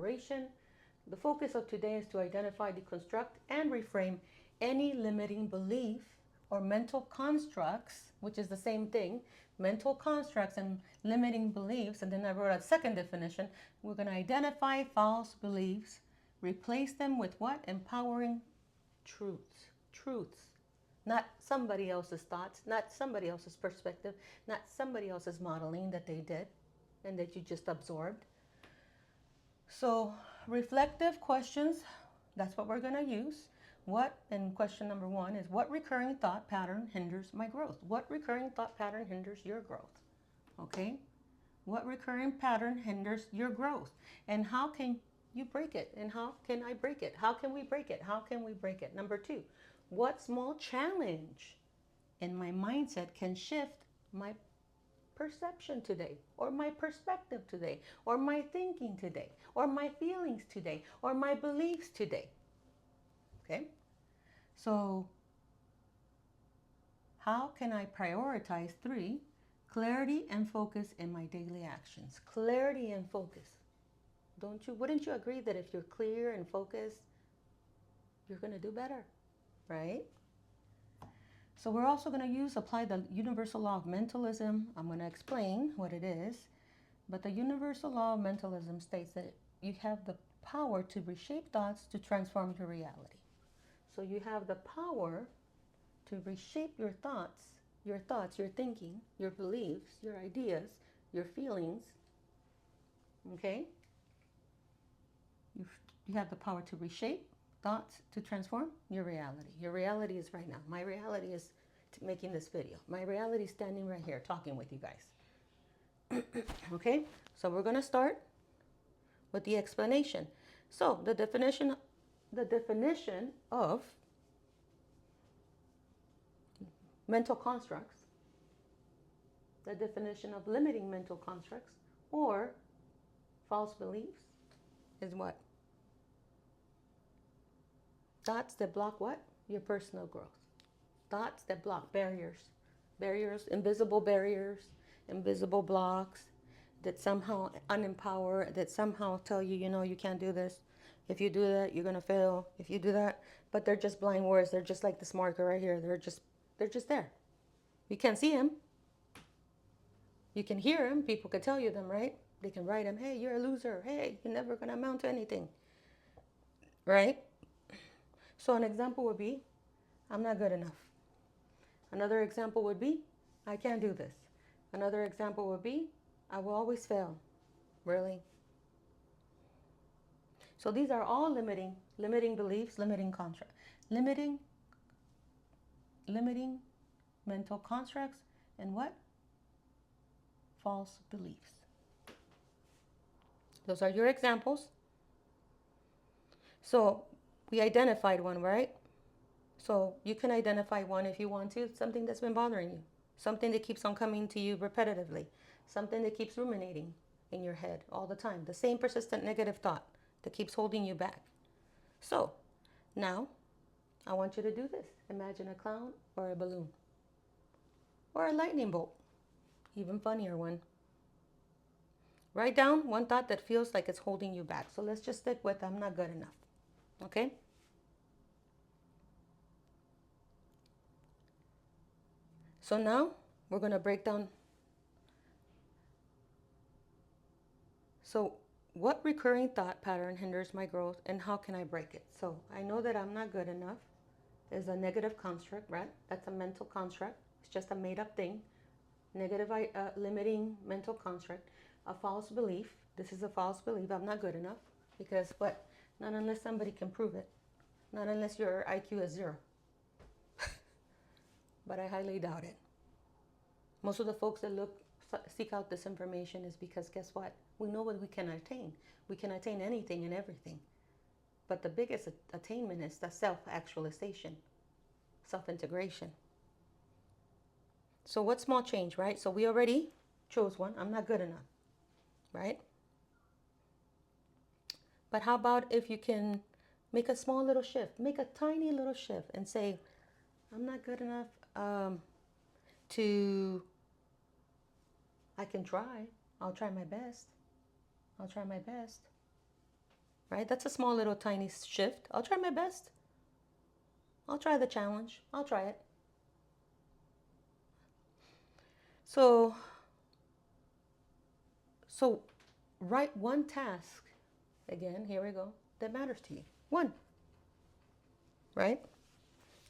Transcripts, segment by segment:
The focus of today is to identify, deconstruct, and reframe any limiting belief or mental constructs, which is the same thing, mental constructs and limiting beliefs. And then I wrote a second definition. We're going to identify false beliefs, replace them with what? Empowering truths. Truths. Not somebody else's thoughts, not somebody else's perspective, not somebody else's modeling that they did and that you just absorbed. So, reflective questions, that's what we're going to use. And question number one is, what recurring thought pattern hinders my growth? What recurring thought pattern hinders your growth? Okay? What recurring pattern hinders your growth? And how can you break it? And how can I break it? How can we break it? How can we break it? Number two, what small challenge in my mindset can shift my perception today, or my perspective today, or my thinking today, or my feelings today, or my beliefs today? Okay? So, how can I prioritize? Three, clarity and focus in my daily actions. Clarity and focus. Wouldn't you agree that if you're clear and focused, you're going to do better, right? So we're also going to apply the universal law of mentalism. I'm going to explain what it is. But the universal law of mentalism states that you have the power to reshape thoughts to transform your reality. So you have the power to reshape your thoughts, your thinking, your beliefs, your ideas, your feelings. Okay? You have the power to reshape thoughts to transform your reality. Your reality is right now. My reality is making this video. My reality is standing right here talking with you guys. Okay? So we're going to start with the explanation. So the definition of mental constructs, the definition of limiting mental constructs or false beliefs is what? Thoughts that block what? Your personal growth. Thoughts that block barriers. Barriers, invisible blocks that somehow unempower, that somehow tell you, you can't do this. If you do that, you're going to fail. If you do that, but they're just blind words. They're just like this marker right here. They're just there. You can't see them. You can hear them. People can tell you them, right? They can write them. Hey, you're a loser. Hey, you're never going to amount to anything. Right? So an example would be, I'm not good enough. Another example would be, I can't do this. Another example would be, I will always fail. Really? So these are all limiting beliefs, limiting constructs, limiting mental constructs, and what? False beliefs. Those are your examples. So we identified one, right? So you can identify one if you want to, something that's been bothering you, something that keeps on coming to you repetitively, something that keeps ruminating in your head all the time, the same persistent negative thought that keeps holding you back. So now I want you to do this. Imagine a clown or a balloon or a lightning bolt, even funnier one. Write down one thought that feels like it's holding you back. So let's just stick with, I'm not good enough. Okay? So now we're going to break down. So what recurring thought pattern hinders my growth and how can I break it? So I know that I'm not good enough is a negative construct, right? That's a mental construct. It's just a made up thing. Negative, limiting mental construct. A false belief. This is a false belief. I'm not good enough. Because what? Not unless somebody can prove it. Not unless your IQ is 0. But I highly doubt it. Most of the folks that seek out this information is because guess what? We know what we can attain. We can attain anything and everything. But the biggest attainment is the self-actualization, self-integration. So what small change, right? So we already chose one. I'm not good enough, right? But how about if you can make a small little shift, make a tiny little shift and say, I'm not good enough I can try. I'll try my best. I'll try my best. right? That's a small little tiny shift. I'll try my best. I'll try the challenge. I'll try it. So write one task, again, here we go, that matters to you. One, right?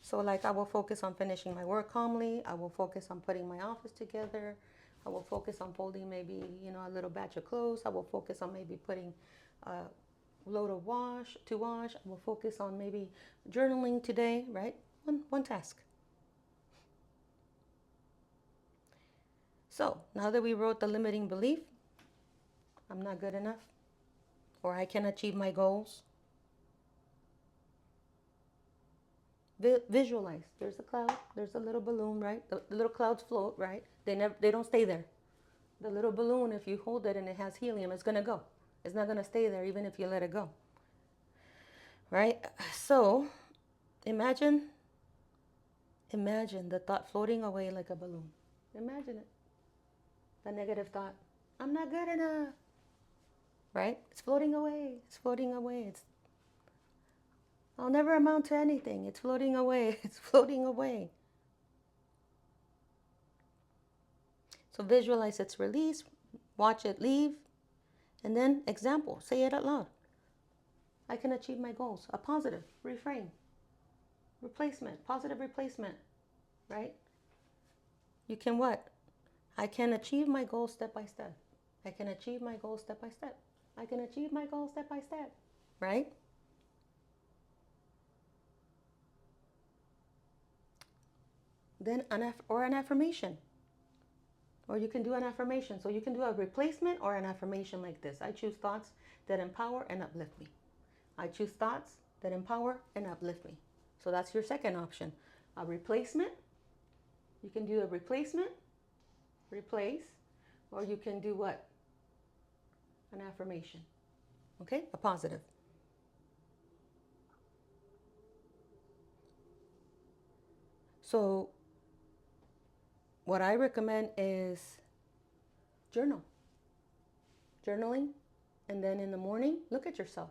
So like I will focus on finishing my work calmly. I will focus on putting my office together. I will focus on folding maybe, a little batch of clothes. I will focus on maybe putting a load of wash to wash. I will focus on maybe journaling today, right? One task. So now that we wrote the limiting belief, I'm not good enough, or I can achieve my goals. Visualize. There's a cloud. There's a little balloon, right? The little clouds float, right? They don't stay there. The little balloon, if you hold it and it has helium, it's gonna go. It's not gonna stay there even if you let it go. Right? So imagine the thought floating away like a balloon. Imagine it. The negative thought. I'm not good enough. Right? It's floating away. It's floating away. I'll never amount to anything. It's floating away. It's floating away. So visualize its release, watch it leave, and then example, say it out loud. I can achieve my goals. A positive reframe, replacement, positive replacement, right? You can what? I can achieve my goals step by step. I can achieve my goals step by step. I can achieve my goals step by step, right? Then an affirmation. Or you can do an affirmation. So you can do a replacement or an affirmation like this. I choose thoughts that empower and uplift me. I choose thoughts that empower and uplift me. So that's your second option. A replacement. You can do a replacement, replace, or you can do what? An affirmation. Okay? A positive. So what I recommend is journal. Journaling. And then in the morning, look at yourself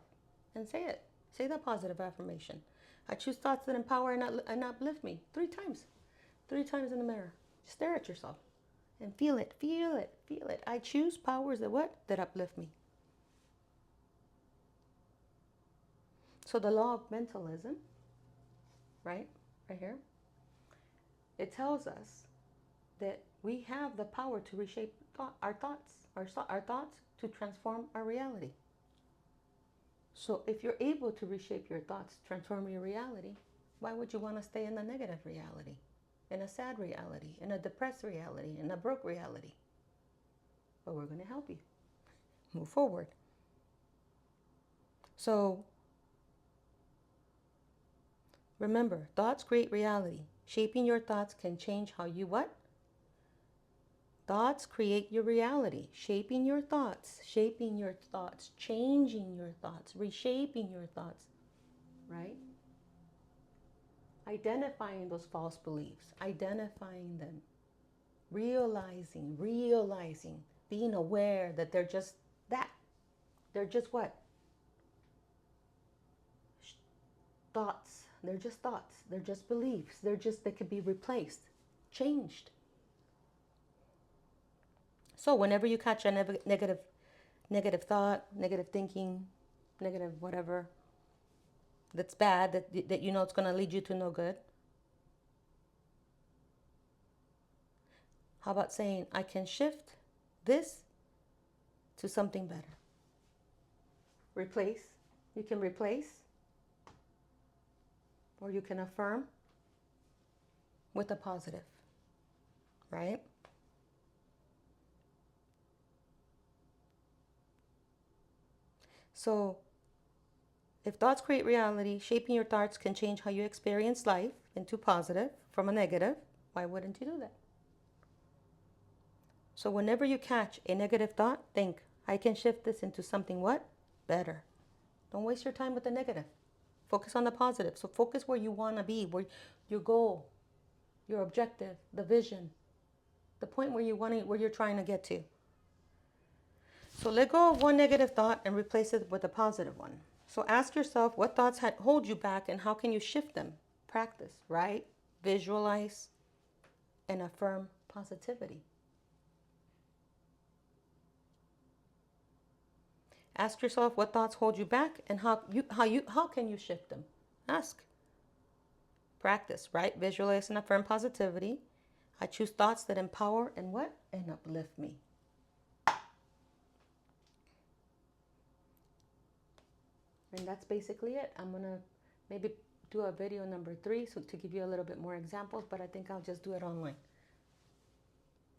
and say it. Say that positive affirmation. I choose thoughts that empower and uplift me. 3 times. 3 times in the mirror. Just stare at yourself and feel it. Feel it. Feel it. I choose powers that what? That uplift me. So the law of mentalism, right here, it tells us that we have the power to reshape our thoughts to transform our reality. So if you're able to reshape your thoughts, transform your reality, why would you want to stay in a negative reality, in a sad reality, in a depressed reality, in a broke reality? But we're going to help you move forward. So remember, thoughts create reality. Shaping your thoughts can change how you what? Thoughts create your reality. Shaping your thoughts, changing your thoughts, reshaping your thoughts, right? Identifying those false beliefs, identifying them, realizing, being aware that they're just that. They're just what? Thoughts. They're just thoughts. They're just beliefs. They could be replaced, changed. So whenever you catch a negative thought, negative thinking, negative whatever that's bad, that you know it's going to lead you to no good, how about saying, I can shift this to something better? Replace. You can replace, or you can affirm with a positive, right? So if thoughts create reality, shaping your thoughts can change how you experience life into positive from a negative. Why wouldn't you do that? So whenever you catch a negative thought, think, I can shift this into something what? Better. Don't waste your time with the negative. Focus on the positive. So focus where you want to be, where your goal, your objective, the vision, the point where you're trying to get to. So let go of one negative thought and replace it with a positive one. So ask yourself what thoughts hold you back and how can you shift them? Practice, right? Visualize and affirm positivity. Ask yourself what thoughts hold you back and how can you shift them? Ask. Practice, right? Visualize and affirm positivity. I choose thoughts that empower and what? And uplift me. And that's basically it. I'm going to maybe do a video number 3 so to give you a little bit more examples, but I think I'll just do it online.